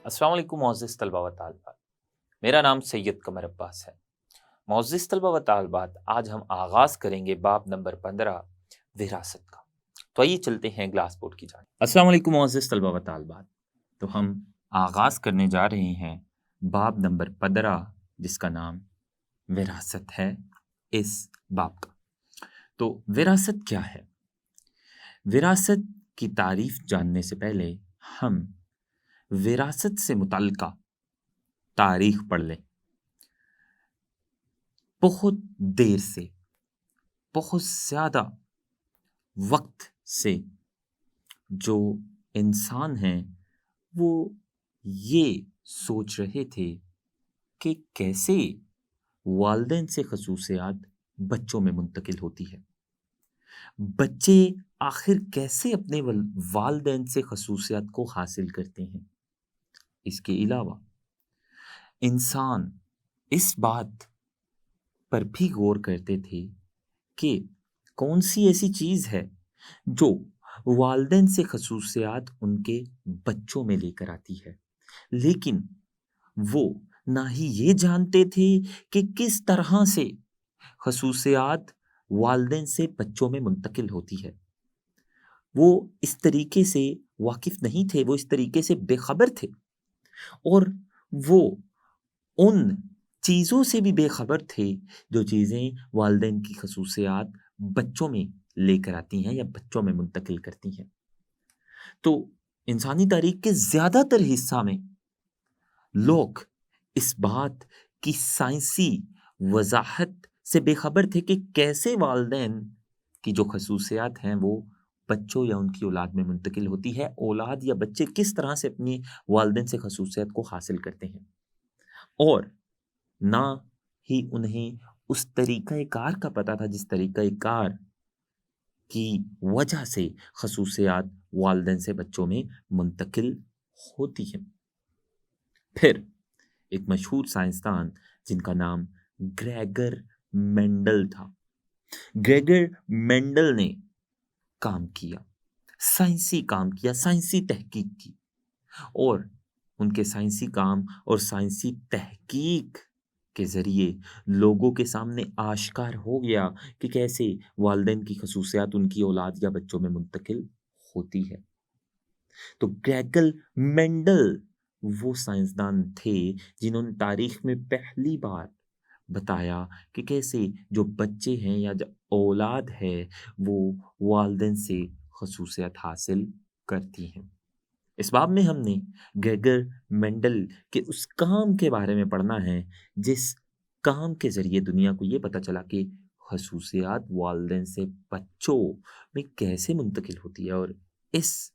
अस्सलाम वालेकुम मोअज़्ज़िज़ तलबा व तालिबात। मेरा नाम सैयद कमर अब्बास है। मोअज़्ज़िज़ तलबा व तालिबात, आज हम आगाज़ करेंगे बाब नंबर 15 विरासत का। तो आइए चलते हैं ग्लास बोर्ड की जानिब। अस्सलाम वालेकुम मोअज़्ज़िज़ तलबा व तालिबात। तो हम आगाज़ करने जा रहे हैं बाब नंबर 15, जिसका नाम विरासत है, इस बाब का। तो विरासत क्या है? विरासत की तारीफ़ जानने से पहले हम विरासत से मुतल्लिक़ा तारीख़ पढ़ लें। बहुत देर से, बहुत ज़्यादा वक़्त से जो इंसान हैं, वो ये सोच रहे थे कि कैसे वालिदैन से ख़ुसूसियात बच्चों में मुंतकिल होती है। बच्चे आखिर कैसे अपने वालिदैन से ख़ुसूसियात को हासिल करते हैं। इसके अलावा इंसान इस बात पर भी गौर करते थे कि कौन सी ऐसी चीज़ है जो वालिदैन से ख़ुसूसियात उनके बच्चों में लेकर आती है, लेकिन वो ना ही ये जानते थे कि किस तरह से ख़ुसूसियात वालिदैन से बच्चों में मुंतकिल होती है। वो इस तरीके से वाकिफ़ नहीं थे, वो इस तरीके से बेखबर थे और वो उन चीज़ों से भी बेखबर थे जो चीज़ें वालिदैन की ख़ुसूसियात बच्चों में लेकर आती हैं या बच्चों में मुंतकिल करती हैं। तो इंसानी तारीख़ के ज़्यादातर हिस्सा में लोग इस बात की साइंसी वज़ाहत से बेखबर थे कि कैसे वालिदैन की जो ख़ुसूसियात हैं वो बच्चों या उनकी औलाद में मुंतकिल होती है। औलाद या बच्चे किस तरह से अपनी वालिदैन से ख़ुसूसियात को हासिल करते हैं और ना ही उन्हें उस तरीक़ा-ए-कार का पता था जिस तरीक़ा-ए-कार की वजह से ख़ुसूसियात वालिदैन से बच्चों में मुंतकिल होती हैं। फिर एक मशहूर साइंसदान जिनका नाम ग्रेगर मेंडल था। ग्रेगर मेंडल ने काम किया, साइंसी काम किया, साइंसी तहकीक की और उनके साइंसी काम और साइंसी तहकीक के ज़रिए लोगों के सामने आश्कार हो गया कि कैसे वालिदैन की ख़ुसूसियात उनकी औलाद या बच्चों में मुंतकिल होती है। तो ग्रेगर मेंडल वो साइंसदान थे जिन्होंने तारीख़ में पहली बार बताया कि कैसे जो बच्चे हैं या जो औलाद है वो वालिदैन से ख़ुसूसियात हासिल करती हैं। इस बाब में हमने ग्रेगर मेंडल के उस काम के बारे में पढ़ना है जिस काम के ज़रिए दुनिया को ये पता चला कि ख़ुसूसियात वालिदैन से बच्चों में कैसे मुंतकिल होती है और इस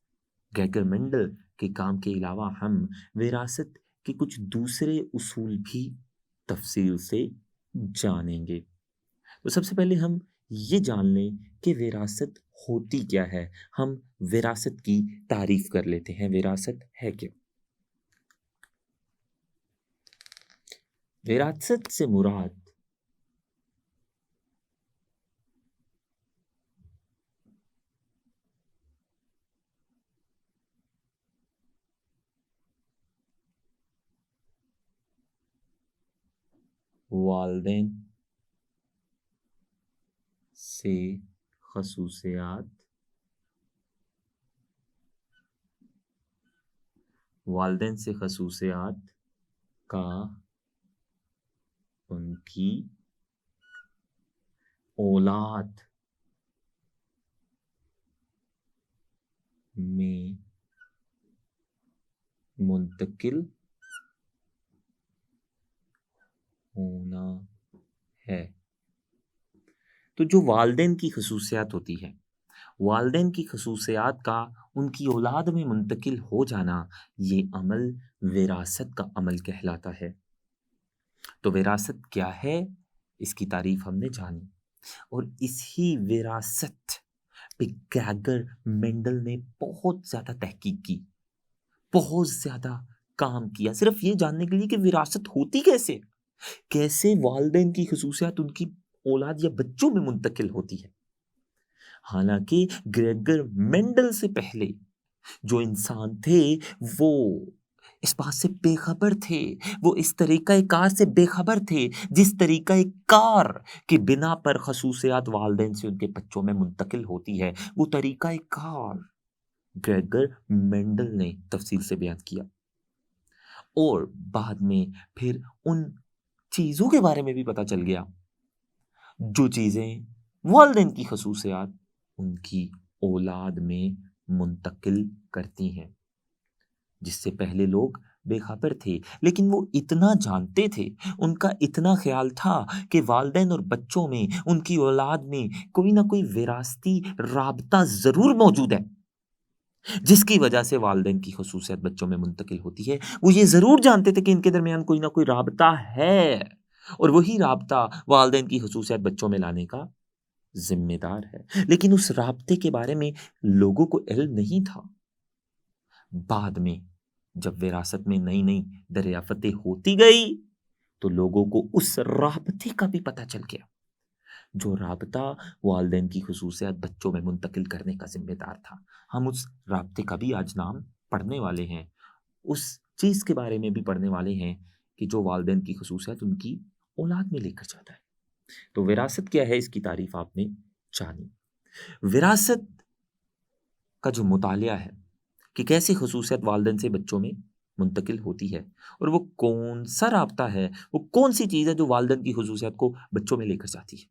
ग्रेगर मेंडल के काम के अलावा हम विरासत के कुछ दूसरे उसूल भी तफ़सील से जानेंगे। तो सबसे पहले हम ये जान लें कि विरासत होती क्या है? हम विरासत की तारीफ़ कर लेते हैं, विरासत है क्या? विरासत से मुराद वालिदैन से ख़ुसूसियात वालिदैन से ख़ुसूसियात का उनकी औलाद में मुंतकिल होना है। तो जो वालिदैन की ख़ुसूसियात होती है, वालिदैन की ख़ुसूसियात का उनकी औलाद में मुंतकिल हो जाना, ये अमल विरासत का अमल कहलाता है। तो विरासत क्या है? इसकी तारीफ़ हमने जानी और इसी विरासत पे ग्रेगर मेंडल ने बहुत ज़्यादा तहकीक की, बहुत ज़्यादा काम किया, सिर्फ़ ये जानने के लिए कि विरासत होती कैसे? कैसे वालिदैन की ख़ुसूसियात उनकी औलाद या बच्चों में मुंतकिल होती है। हालाँकि ग्रेगर मेंडल से पहले जो इंसान थे वो इस बात से बेखबर थे, वो इस तरीक़ा कार से बेखबर थे, जिस तरीक़ा कार के बिना पर खसूसियात वालिदैन से उनके बच्चों में मुंतकिल होती है, वो तरीक़ा कार ग्रेगर मेंडल ने तफ़सील से बयान किया। और बाद में फिर उन चीज़ों के बारे में भी पता चल गया, जो चीज़ें वालिदैन की खसूसियात उनकी औलाद में मुंतकिल करती हैं। जिससे पहले लोग बेखबर थे, लेकिन वो इतना जानते थे, उनका इतना ख़्याल था कि वालिदैन और बच्चों में, उनकी औलाद में कोई न कोई विरासती राबता ज़रूर मौजूद है, जिसकी वजह से वालिदैन की खसूसियत बच्चों में मुंतकिल होती है। वो ये ज़रूर जानते थे कि इनके दरमियान कोई न कोई राबता है और वही राबता वालिदैन की खसूसियत बच्चों में लाने का ज़िम्मेदार है। लेकिन उस राबते के बारे में लोगों को इल्म नहीं था। बाद में जब विरासत में नई-नई दरियाफ़तें होती गई, तो लोगों को उस राबते का भी पता चल गया, जो राबता वालिदैन की खसूसियत बच्चों में मुंतकिल करने का ज़िम्मेदार था। हम उस राबते का भी आज नाम पढ़ने वाले हैं। उस चीज़ के बारे में भी पढ़ने वाले हैं कि जो वालिदैन की खसूसियत उनकी औलाद में लेकर जाता है। तो विरासत क्या है, इसकी तारीफ़ आपने जानी। विरासत का जो मुतालिया है कि कैसी खसूसियत वालिदैन से बच्चों में मुंतकिल होती है और वो कौन-सा राबता है, वो कौन-सी चीज़ है जो वालिदैन की खसूसियत को बच्चों में लेकर जाती है।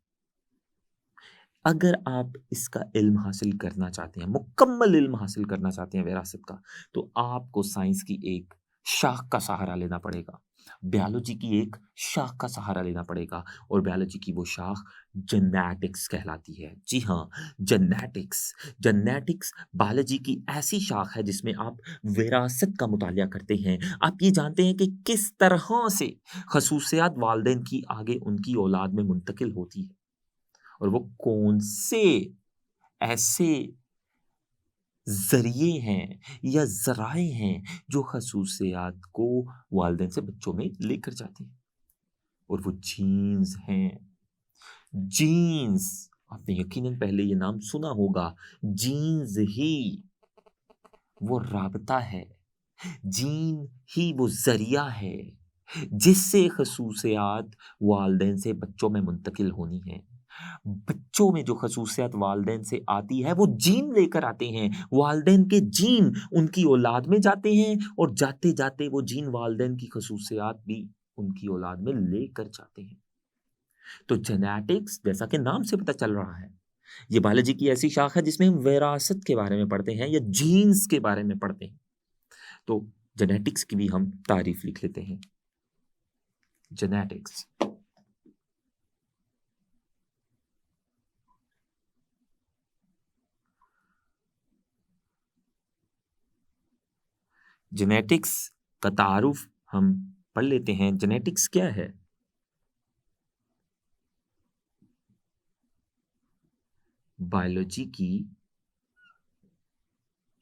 अगर आप इसका इल्म हासिल करना चाहते हैं, मुकम्मल इल्म हासिल करना चाहते हैं विरासत का, तो आपको साइंस की एक शाख का सहारा लेना पड़ेगा। बायोलॉजी की एक शाख का सहारा लेना पड़ेगा और बायोलॉजी की वो शाख जेनेटिक्स कहलाती है। जी हाँ, जेनेटिक्स। जेनेटिक्स बायोलॉजी की ऐसी शाख है जिसमें आप विरासत का मुतालिया करते हैं। आप ये जानते हैं कि किस तरह से खसूसियात वालिदैन की आगे उनकी औलाद में मुंतकिल होती है। और वो कौन से ऐसे ज़रिए हैं या ज़राए हैं जो खसूसियात को वालिदैन से बच्चों में लेकर जाते हैं। और वो जीन्स हैं। जीन्स, आपने यकीनन पहले ये नाम सुना होगा। जीन्स ही वो राबता है, जीन ही वो ज़रिया है, जिससे खसूसियात वालिदैन से बच्चों में मुंतकिल होनी है। बच्चों में जो खसूसियत वालिदैन से आती है, वो जीन लेकर आते हैं। वालिदैन के जीन उनकी औलाद में जाते हैं और जाते-जाते वो जीन वालिदैन की खसूसियत भी उनकी औलाद में लेकर जाते हैं। तो जेनेटिक्स, जैसा कि नाम से पता चल रहा है, ये बायोलॉजी की ऐसी शाख है जिसमें हम विरासत के बारे में पढ़ते हैं या जीन्स के बारे में पढ़ते हैं। तो जेनेटिक्स की भी हम तारीफ लिख लेते हैं। जेनेटिक्स। जेनेटिक्स का तारुफ हम पढ़ लेते हैं। जेनेटिक्स क्या है? बायोलॉजी की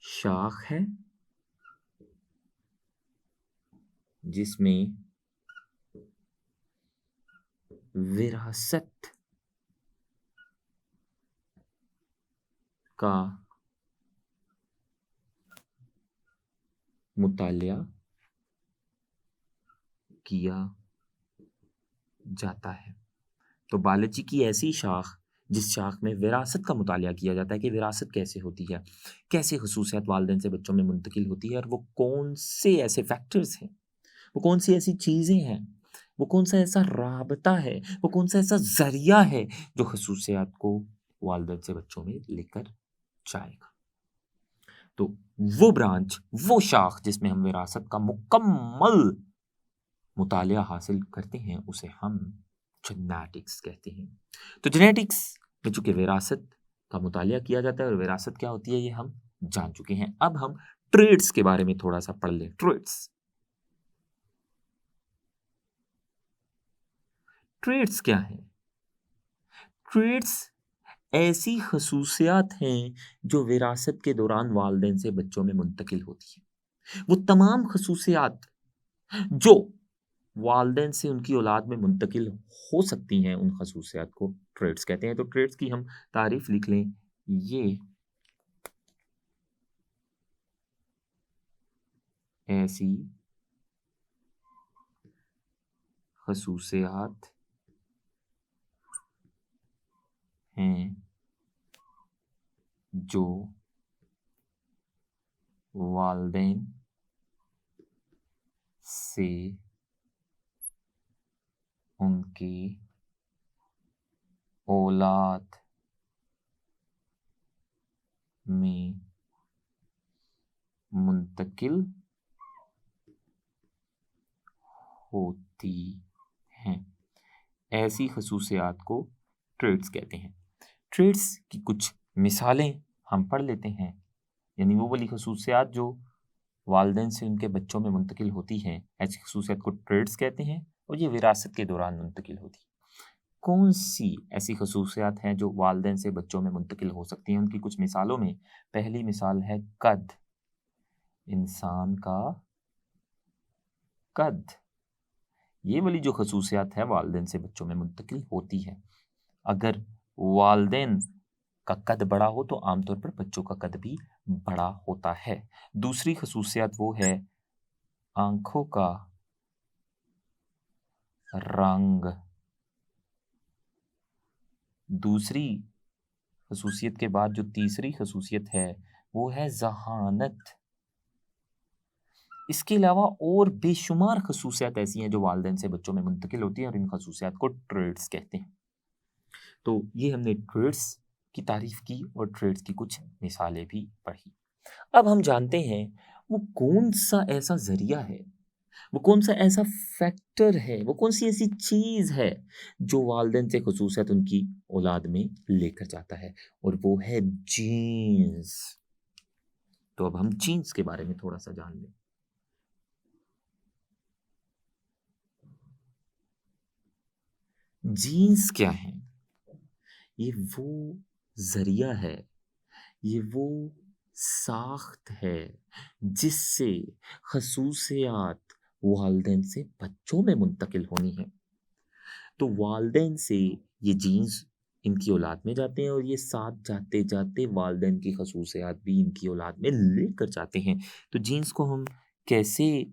शाख है जिसमें विरासत का मुतालिया किया जाता है। तो बायोलॉजी की ऐसी शाख जिस शाख में विरासत का मुतालिया किया जाता है कि विरासत कैसे होती है, कैसे खसूसियत वालिदैन से बच्चों में मुंतकिल होती है और वो कौन से ऐसे फैक्टर्स हैं, वो कौन सी ऐसी चीज़ें हैं, वो कौन सा ऐसा राबता है, वो कौन सा ऐसा ज़रिया है जो खसूसियत को वालिदैन से बच्चों में लेकर जाएगा। तो वो ब्रांच, वो शाख जिसमें हम विरासत का मुकम्मल मुतालिया हासिल करते हैं, उसे हम जेनेटिक्स कहते हैं। तो जेनेटिक्स में चूँकि विरासत का मुतालिया किया जाता है और विरासत क्या होती है ये हम जान चुके हैं। अब हम ट्रेड्स के बारे में थोड़ा-सा पढ़ लें। ट्रेड्स। ट्रेड्स क्या हैं? ट्रेड्स ऐसी खसूसियात हैं जो विरासत के दौरान वालिदैन से बच्चों में मुंतकिल होती हैं। वो तमाम खसूसियात जो वालिदैन से उनकी औलाद में मुंतकिल हो सकती हैं, उन खसूसियात को ट्रेड्स कहते हैं। तो ट्रेड्स की हम तारीफ लिख लें। ये ऐसी खसूसियात हैं जो वालिदैन से उनकी औलाद में मुंतकिल होती हैं। ऐसी खसूसियात को ट्रेड्स कहते हैं। ट्रेड्स की कुछ मिसालें हम पढ़ लेते हैं, यानी वो वाली खसूसियात जो वालिदैन से उनके बच्चों में मुंतकिल होती हैं, ऐसी खसूसियात को ट्रेड्स कहते हैं और ये विरासत के दौरान मुंतकिल होती है। कौन सी ऐसी खसूसियात हैं जो वालिदैन से बच्चों में मुंतकिल हो सकती हैं? उनकी कुछ मिसालों में पहली मिसाल है कद। इंसान का कद, ये वाली जो खसूसियात है वालिदैन से बच्चों में मुंतकिल होती है। अगर वालिदैन का कद बड़ा हो तो आमतौर पर बच्चों का कद भी बड़ा होता है। दूसरी खसूसियत वो है आंखों का रंग। दूसरी खसूसियत के बाद जो तीसरी खसूसियत है वो है ज़हानत। इसके अलावा और बेशुमार खसूसियत ऐसी हैं जो वालिदैन से बच्चों में मुंतकिल होती हैं और इन खसूसियत को ट्रेड्स कहते हैं। तो ये हमने ट्रेड्स की तारीफ की और ट्रेड्स की कुछ मिसालें भी पढ़ी। अब हम जानते हैं वो कौन सा ऐसा जरिया है, वो कौन सा ऐसा फैक्टर है, वो कौन सी ऐसी चीज है जो वालिदैन से खसूसियत उनकी औलाद में लेकर जाता है, और वो है जीन्स। तो अब हम जीन्स के बारे में थोड़ा सा जान लें। जीन्स क्या है? ये वो जरिया है, ये वो साख्त है जिससे खसूसियात वालिदैन से बच्चों में मुंतकिल होनी है। तो वालिदैन से ये जीन्स इनकी औलाद में जाते हैं और ये साथ जाते जाते वालिदैन की खसूसियात भी इनकी औलाद में लेकर जाते हैं। तो जीन्स को हम कैसे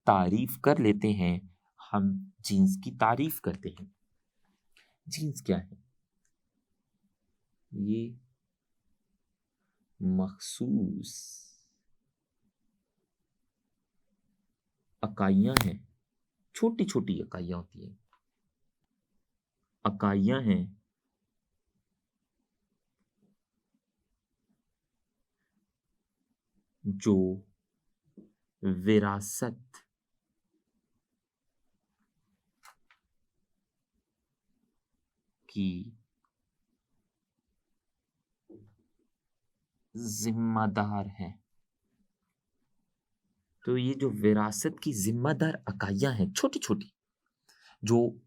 तारीफ कर लेते हैं? हम जीन्स की तारीफ करते हैं। जीन्स क्या है? ये मखसूस इकाइयाँ हैं, छोटी छोटी इकाइयाँ होती हैं, इकाइयाँ हैं जो विरासत की जिम्मेदार है। तो ये जो विरासत की जिम्मेदार इकाइयाँ हैं छोटी छोटी, जो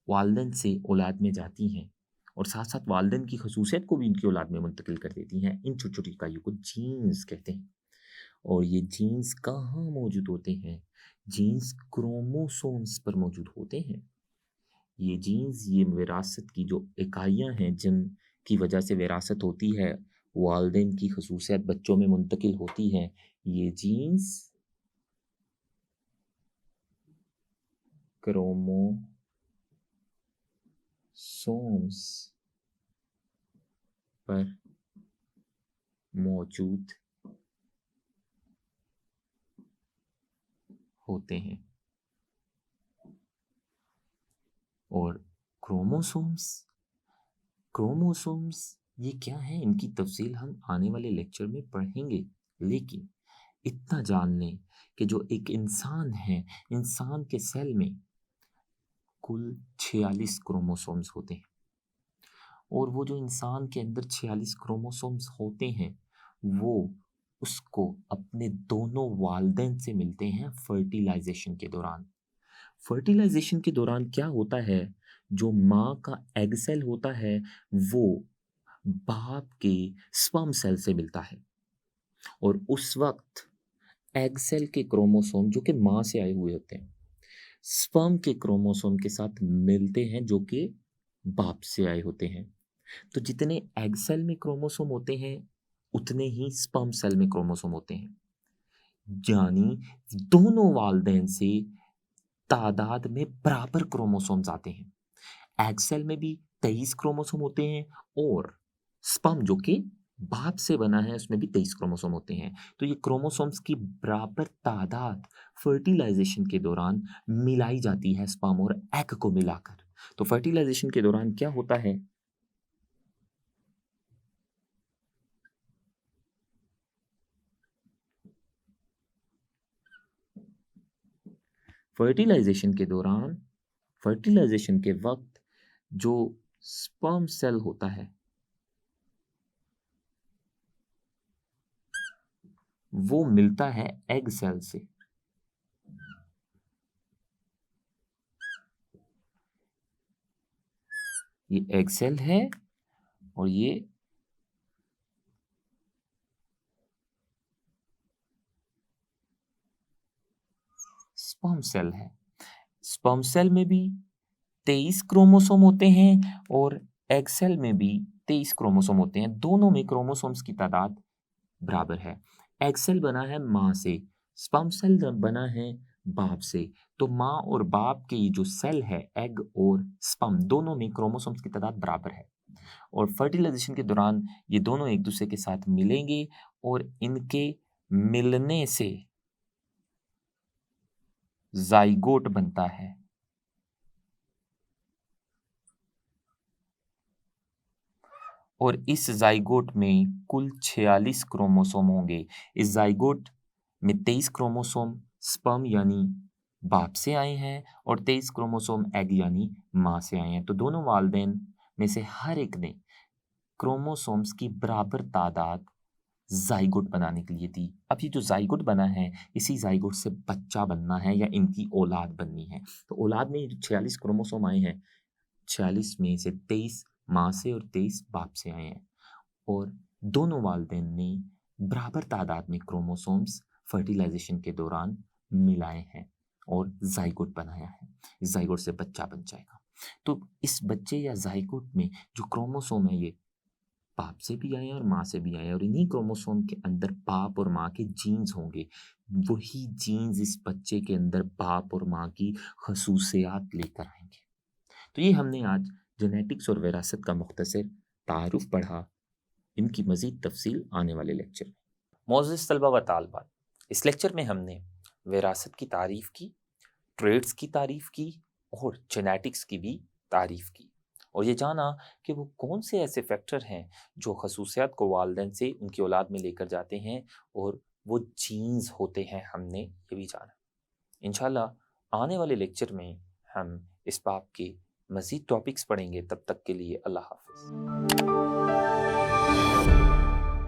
वालिदैन से औलाद में जाती हैं और साथ साथ वालिदैन की खसूसियत को भी इनकी औलाद में मुंतकिल कर देती हैं, इन छोटी छोटी इकाइयों को जीन्स कहते हैं। और ये जीन्स कहाँ मौजूद होते हैं? जीन्स क्रोमोसोम्स पर मौजूद होते हैं। ये जीन्स, ये विरासत की जो इकाइयाँ हैं जिनकी वजह से विरासत होती है, वालिदैन की खसूसियत बच्चों में मुंतकिल होती हैं, ये जीन्स क्रोमोसोम्स पर मौजूद होते हैं। और क्रोमोसोम्स क्रोमोसोम्स ये क्या है, इनकी तफसील हम आने वाले लेक्चर में पढ़ेंगे, लेकिन इतना जान लें कि जो एक इंसान है, इंसान के सेल में कुल 46 क्रोमोसोम्स होते हैं। और वो जो इंसान के अंदर 46 क्रोमोसोम्स होते हैं, वो उसको अपने दोनों वालिदैन से मिलते हैं फर्टिलाइजेशन के दौरान। फर्टिलाइजेशन के दौरान क्या होता है, जो माँ का एग सेल होता है वो बाप के स्पर्म सेल से मिलता है, और उस वक्त एग सेल के क्रोमोसोम जो कि माँ से आए हुए होते हैं, स्पर्म के क्रोमोसोम के साथ मिलते हैं जो कि बाप से आए होते हैं। तो जितने एग सेल में क्रोमोसोम होते हैं उतने ही स्पर्म सेल में क्रोमोसोम होते हैं। यानी दोनों वालिदैन से तादाद में बराबर क्रोमोसोम्स आते हैं। एग सेल में भी 23 क्रोमोसोम होते हैं और स्पर्म जो कि बाप से बना है उसमें भी 23 क्रोमोसोम होते हैं। तो ये क्रोमोसोम्स की बराबर तादाद फर्टिलाइजेशन के दौरान मिलाई जाती है स्पर्म और एग को मिलाकर। तो फर्टिलाइजेशन के दौरान क्या होता है? फर्टिलाइजेशन के दौरान, फर्टिलाइजेशन के वक्त जो स्पर्म सेल होता है वो मिलता है एग सेल से। ये एग सेल है और ये स्पर्म सेल है। स्पर्म सेल में भी 23 क्रोमोसोम होते हैं और एग सेल में भी 23 क्रोमोसोम होते हैं। दोनों में क्रोमोसोम्स की तादाद बराबर है। एग सेल बना है माँ से, स्पर्म सेल बना है बाप से। तो माँ और बाप के ये जो सेल है, एग और स्पर्म, दोनों में क्रोमोसोम्स की तादाद बराबर है। और फर्टिलाइजेशन के दौरान ये दोनों एक दूसरे के साथ मिलेंगे और इनके मिलने से जाइगोट बनता है। और इस जाइगोट में कुल 46 क्रोमोसोम होंगे। इस जाइगोट में 23 क्रोमोसोम स्पर्म यानी बाप से आए हैं और 23 क्रोमोसोम एग यानी माँ से आए हैं। तो दोनों वालिदैन में से हर एक ने क्रोमोसोम्स की बराबर तादाद जाइगोट बनाने के लिए दी। अब ये जो जाइगोट बना है, इसी जाइगोट से बच्चा बनना है या इनकी औलाद बननी है। तो औलाद में ये जो 46 क्रोमोसोम आए हैं, 46 में से 23 माँ से और 23 बाप से आए हैं। और दोनों वालिदैन ने बराबर तादाद में क्रोमोसोम्स फर्टिलाइजेशन के दौरान मिलाए हैं और जाइगोट बनाया है। इस जाइगोट से बच्चा बन जाएगा। तो इस बच्चे या जाइगोट में जो क्रोमोसोम है, ये बाप से भी आए हैं और माँ से भी आए हैं और इन्हीं क्रोमोसोम के अंदर बाप और माँ के जीन्स होंगे। वही जीन्स इस बच्चे के अंदर बाप और माँ की खसूसियात लेकर आएंगे। तो ये हमने आज जेनेटिक्स और विरासत का मुख्तसर तारुफ पढ़ा। इनकी मज़ीद तफसील आने वाले लेक्चर में। मोअज़्ज़िज़ तलबा व तालिबात, इस लेक्चर में हमने विरासत की तारीफ़ की, ट्रेड्स की तारीफ़ की और जेनेटिक्स की भी तारीफ़ की और ये जाना कि वो कौन से ऐसे फैक्टर हैं जो खसूसियात को वालिदैन से उनकी औलाद में लेकर जाते हैं और वो जीन्स होते हैं, हमने ये भी जाना। इंशाल्लाह आने वाले लेक्चर में हम इस बाब के मज़ीद टॉपिक्स पढ़ेंगे। तब तक के लिए अल्लाह हाफ़िज़।